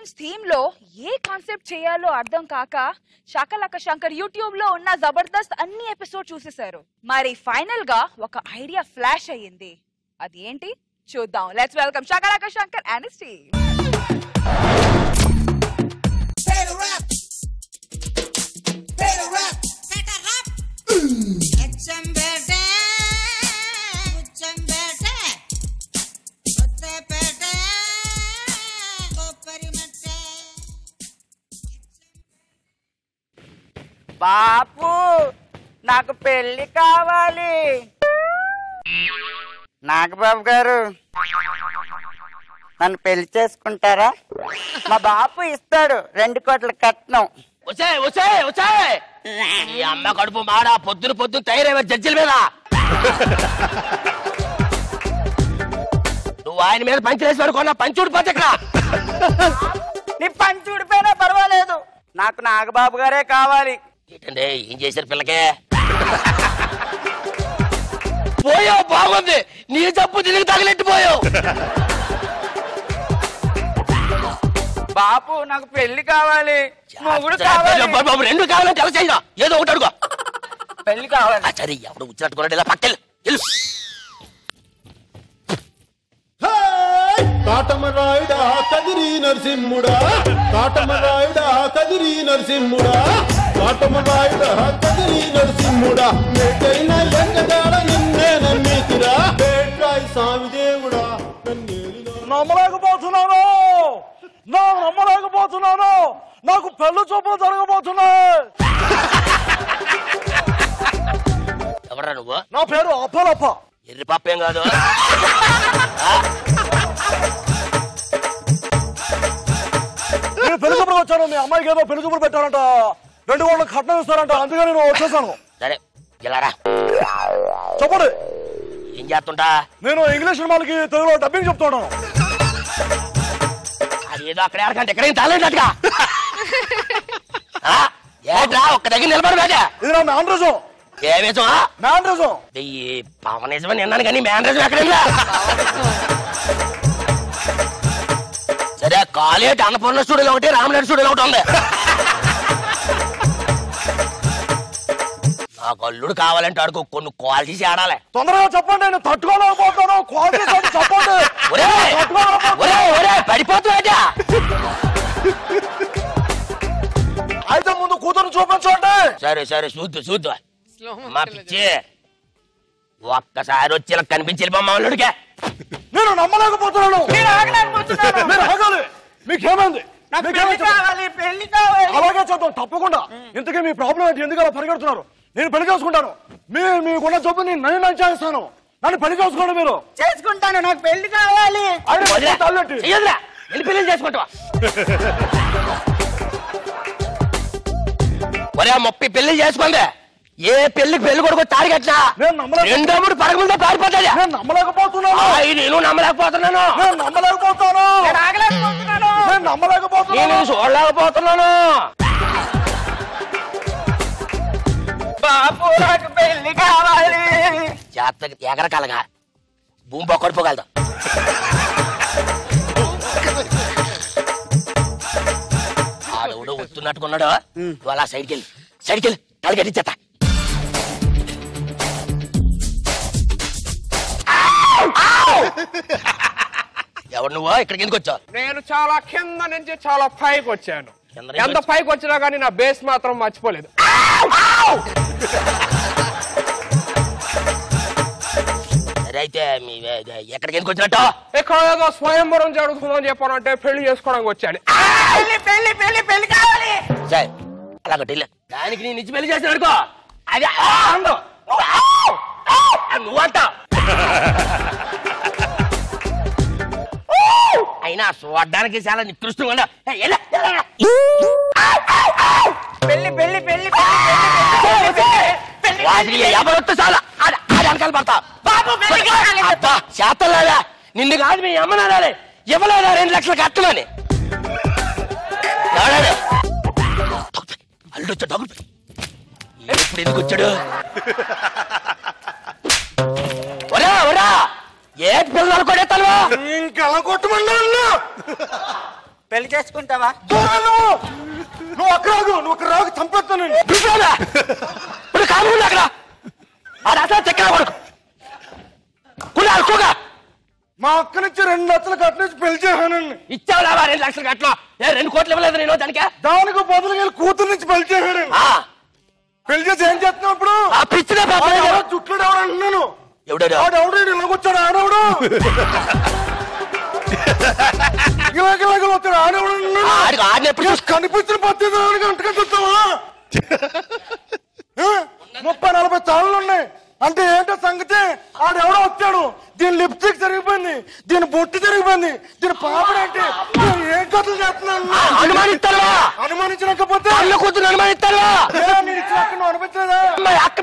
Times theme లో ఏ concept చేయాలో అర్థం కాక షాకలక శంకర్ యూట్యూబ్ లో ఉన్న జబర్దస్త్ అన్ని ఎపిసోడ్ చూసేశారు. మరి ఫైనల్ గా ఒక ఐడియా ఫ్లాష్ అయ్యింది. అది ఏంటి చూద్దాం. Let's welcome Shakalaka Shankar and his team. బాపు నాకు పెళ్లి కావాలి. నాగబాబు గారు నన్ను పెళ్లి చేసుకుంటారా? మా బాపు ఇస్తాడు 2 కోట్ల కట్నం. వచ్చాయి వచ్చాయి వచ్చాయి. ఈ అమ్మ కడుపు మాడ పొద్దున తయారయ్యే జడ్జిల మీద నువ్వు ఆయన మీద పంచలేసి పడుకున్నా పంచుడు పచ్చక్కడ. నీ పంచి ఊడిపోయినా పర్వాలేదు, నాకు నాగబాబు గారే కావాలి. ఏంటండి ఏం చేశారు పిల్లకే? పోయావు బాగుంది, నీ జబ్బు తిరిగి తగిలెట్టిపోయావు. బాపు నాకు పెళ్లి కావాలి, మొగుడు కావాలి. బాబు 2 కావాలంటే ఎలా చేయగా ఏదో ఒకటి అడుగు. పెళ్లి కావాలి. సరే ఎవడు వచ్చినట్టుకున్నాడు ఇలా పక్కలు కాటమరాయుడా కదిరి నరసింహుడా, కాటమరాయుడా కదిరి నరసింహుడా, కాటమరాయుడా కదిరి నరసింహుడా, మేటైన ఎంగదాడ నిన్నే నమ్మితిరా బేట్రాయి స్వామి దేవుడా. నమ్మలేకపోతున్నాను, నమ్మలేకపోతున్నాను, నాకు పెళ్లి చూపులు జరగబోతున్నాయి. ఎవరా నువ్వు? నా పేరు అప్పలప్ప. ఎర్రి పాపేం కాదు. నేను పెళ్లి చూపులు వచ్చాను. మీ అమ్మాయికి ఏదో పెళ్లి చూపులు పెట్టారంట, 2 కోట్ల కట్నం ఇస్తారంట, అందుకే నేను వచ్చేసాను. సరే ఇలారా చెప్పండి. ఏం చేస్తుంటా? నేను ఇంగ్లీష్ సినిమాలకి తెలుగులో డబ్బింగ్ చెప్తుంటాను. అదేదో అక్కడ ఆడకంటే ఎక్కడేం తాలేనట్టుగా ఏట్రా ఒక్క దగ్గర నిలబడి బేట. ఇది నా మ్యానరిజం. ఏ వేసమా? మ్యానరిజం. పవనిజం విన్నాను కానీ మ్యానరిజం ఎక్కడైనా. సరే కాలేజ్ అన్నపూర్ణ స్టూడియోలో ఒకటి, రామనాయుడు స్టూడియోలో ఒకటి ఉంది. నాకు అల్లుడు కావాలంటే అడుగు, కొన్ని క్వాలిటీస్ ఆడాలి. తొందరగా చెప్పండి, నేను తట్టుకోలేకపోతాను. క్వాలిటీస్ అంటే చెప్పండి. పడిపోతున్నా. అయితే ముందు కూతురు చూపించండి. సరే సరే చూద్దు మా పిచ్చి ఒక్కసారి వచ్చి ఇలా కనిపించి మా అల్లుడికే. నేను నమ్మలేకపోతున్నాను. మీరు ఆగాలి. మీకేమైంది? పెళ్లి కావాలి. అలాగే చేద్దాం తప్పకుండా. ఇంతకీ మీ ప్రాబ్లం ఏంటి? ఎందుకు అలా పరిగెడుతున్నారు? నేను పెళ్లి చేసుకుంటాను. మీకున్న జబ్బు నేను చేస్తాను. నన్ను పెళ్లి చేసుకోండి. మీరు చేసుకుంటాను, నాకు పెళ్లి కావాలి. పెళ్లి చేసుకుంటావా? ఒరే 30 పెళ్లి చేసుకోండి. ఏ పెళ్లికి పెళ్లి కొడుకు తాడి కట్టినా 2 పరగములతో పారిపోతాడు. నేను నమ్మలేకపోతున్నాను. నేను నమ్మలేకపోతున్నాను. నేను నమ్మలేకపోతాను. నేను నమ్మలేకపోతున్నాను. నేను చూడలేకపోతున్నాను. బాపు నాకు పెళ్లి కావాలి. జాతర ఎగరకాలగా భూమి పక్కడిపోగలదు. ఆడవుడు వస్తున్నట్టుకున్నాడు. నువ్వు అలా సైడ్కి వెళ్ళి తల కట్టించేత. ఎవరు నువ్వు? ఇక్కడికి ఎందుకు వచ్చావు? నేను చాలా కింద నుంచి చాలా పైకి వచ్చాను. ఎంత పైకి వచ్చినా కానీ నా బేస్ మాత్రం మర్చిపోలేదు. సరే అయితే ఎక్కడికి ఎందుకు వచ్చినట్టు? ఇక్కడ ఏదో స్వయంవరం జరుగుతుందని చెప్పానంటే పెళ్లి చేసుకోవడానికి వచ్చాను. పెళ్లి కావాలి. సరే అలా కొట్టి దానికి నేను ఇచ్చి పెళ్లి చేసిన అనుకో. అది నువ్వంట. అయినా చూడడానికి చాలా నికృష్టంగా ఎవరొస్తే చాలా అది వెనకాల పడతా. చేతలేదా నిన్ను కాదు మీ అమ్మనాడాలి. ఇవ్వలేదా 2 లక్షలు కట్టమని. అల్లుడు వచ్చాడు. ఎప్పుడు ఎందుకు వచ్చాడు? ఒరా ఏ పిల్లలు కొడేస్తాను. ఇంకెలా కొట్టమన్నా పెళ్లి చేసుకుంటావా? నువ్వు అక్కడ రాగు, నువ్వు అక్కడ రాగు, చంపేస్తాను నేను. అక్కడ అసలు చెక్క కొడుకు అనుకోగా మా అక్క నుంచి 2 లక్షలు కట్టించి పెళ్లి చేశానండి. ఇచ్చావులా 2 లక్షలు కట్టలో 2 కోట్లు ఇవ్వలేదు నేను దానికి. దానికి బదులుగా కూతురు నుంచి పెళ్లి చేశాడు. పెళ్లి చేసి ఏం చేస్తున్నావు ఇప్పుడు? పిచ్చిన చుట్టూ ఎవరు అంటున్నాను. ఎవడు ఇలాగొచ్చాడు ఆడవుడు, ఇలాగ వచ్చాడు ఆడవుడు. కనిపించిన పద్ధతి అంటగా చూస్తావా? 30-40 తాళ్ళు ఉన్నాయి అంటే ఏంటో సంగతి. ఆడెవడో వచ్చాడు, దీని లిప్స్టిక్ జరిగిపోయింది, దీని బొట్టు జరిగిపోయింది, దీని పాపడేంటి, ఏం కథలు చేస్తున్నాను. అనుమానించకపోతే కూతురు అనుమానిస్తాను. అనిపించలేదా?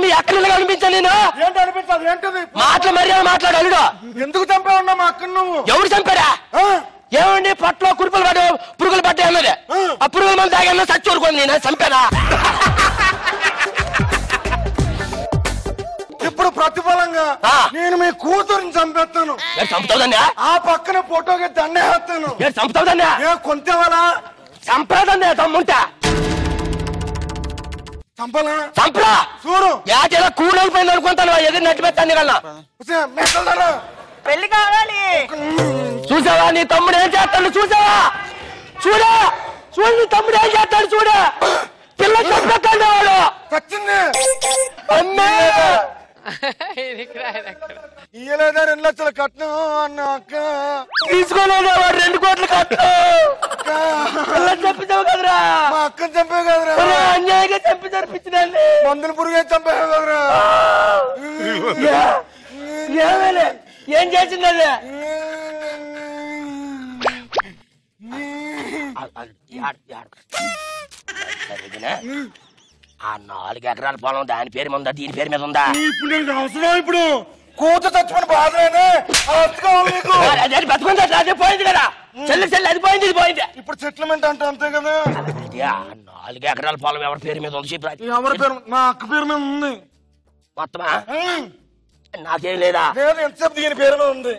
మీ అక్కలు అనిపించాను నేను. ఏంటి అనిపించదు? ఏంటది? మాట్లాడు అల్లుడు. ఎందుకు చంపావున్నా మా అక్కను నువ్వు? ఎవరు చంపారా? ఏమండి పట్లో కురుపులు పడ్డ పురుగులు పడ్డాయి అన్నది. ఆ పురుగుల మంది తాగన్నా చచ్చి ఊరుకోండి. నేను చంపానా? ఇప్పుడు ప్రతిఫలంగా నేను మీ కూతురుని చంపేస్తాను. చంపుతావుదన్నా? ఆ పక్కన ఫోటోకి దండేస్తాను. చంపుతావుదన్నా? కొంతేవాలా చంపలేదన్నా తమ్ముంటా చంపాలా? చంపరా చూడు. యాచేలా కూడైపోయింది అనుకుంటాను. ఎదురు నట్టి పెట్టాను కన్నా. పెళ్లి కావాలి. చూసావా నీ తమ్ముడు ఏం చేస్తాడు? చూసావా? చూడు నీ తమ్ముడు ఏం చేస్తాడు చూడు. పిల్ల చంపేస్తాడు వాడు. వచ్చింది అమ్మా ఇయ్యలేదా 2 లక్షలు కట్నం అన్న అక్క? తీసుకోలేదా? 2 కోట్లు కట్నం చంపించావు కదరా. మా అక్కని చంపావు కదరా. అన్యాయంగా చంపి జరిపించిందండి. మందుల పురుగు చంపావు కదరా. ఏమేలే ఏం చేసిందండి? ఆ 4 ఎకరాల పొలం దాని పేరు మీద ఉందా దీని పేరు మీద ఉందా? ఇప్పుడు అవసరం. ఇప్పుడు కూత చచ్చిపోయిన బాధలేనే అదే బతుకుంది. అదే పోయింది కదా. చెల్లి అది పోయింది ఇది పోయింది. ఇప్పుడు సెటిల్మెంట్ అంటే అంతే కదా. 4 ఎకరాల పొలం ఎవరి పేరు మీద ఉంది? ఎవరి పేరు? మా అక్క పేరు మీద ఉంది మొత్తమా? నాకేం లేదా? లేదు, ఎంతసేపు దీని పేరులో ఉంది.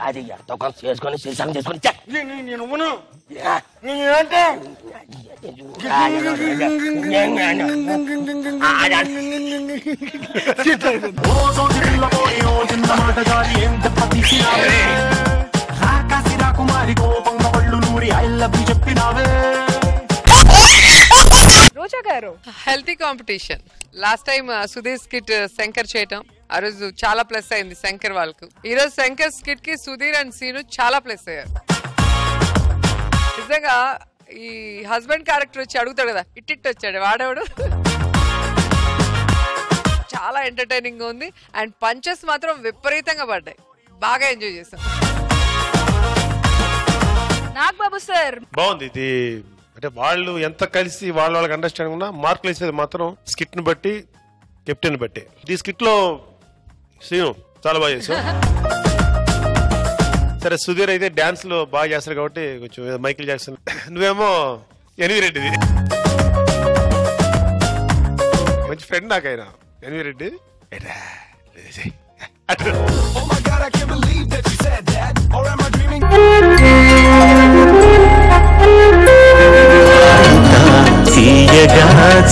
అది దుకాణం చేసుకొని శ్రీశంకం చేసుకొని నువ్వును ఏంటే రోజా గారు, healthy competition. Last time Sudheer skit Shankar చేయటం, ఆ రోజు చాలా ప్లస్ అయింది శంకర్ వాళ్ళకు. ఈ రోజు శంకర్ స్కిట్ కి సుధీర్ అండ్ సీను చాలా ప్లస్ అయ్యారు. నిజంగా ఈ హస్బెండ్ క్యారెక్టర్ వచ్చి అడుగుతాడు కదా, ఇట్టిట్ వచ్చాడు వాడేవాడు. చాలా ఎంటర్టైనింగ్ గా ఉంది. అండ్ పంచెస్ మాత్రం విపరీతంగా పడ్డాయి. బాగా ఎంజాయ్ చేశాం. నాగబాబు సార్ బాగుంది ఇది. అంటే వాళ్ళు ఎంత కలిసి వాళ్ళకి అండర్స్టాండింగ్ ఉన్నా మార్కులు వేసేది మాత్రం స్కిట్ ని బట్టి, కెప్టెన్ బట్టి. ఈ స్కిట్ లో శ్రీను చాలా బాగా చేసావు. సరే సుధీర్ అయితే డాన్స్ లో బాగా చేస్తారు కాబట్టి కొంచెం మైకిల్ జాక్సన్, నువ్వేమో ఎన్వి రెడ్డిది. మంచి ఫ్రెండ్ నాకైనా ఎన్వి రెడ్డి.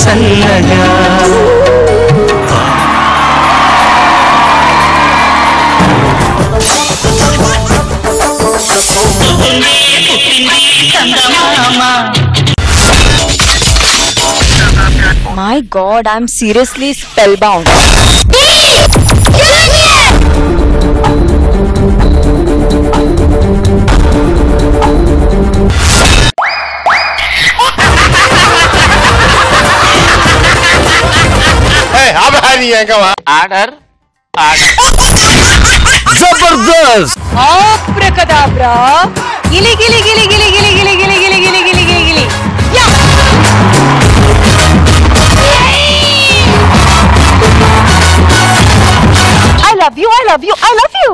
చల్లగా My God, I'm seriously spellbound. Order Jabardasth. Abracadabra. Gili gili gili gili gili gili gili gili gili gili gili gili. Yeah. I love you. I love you. I love you.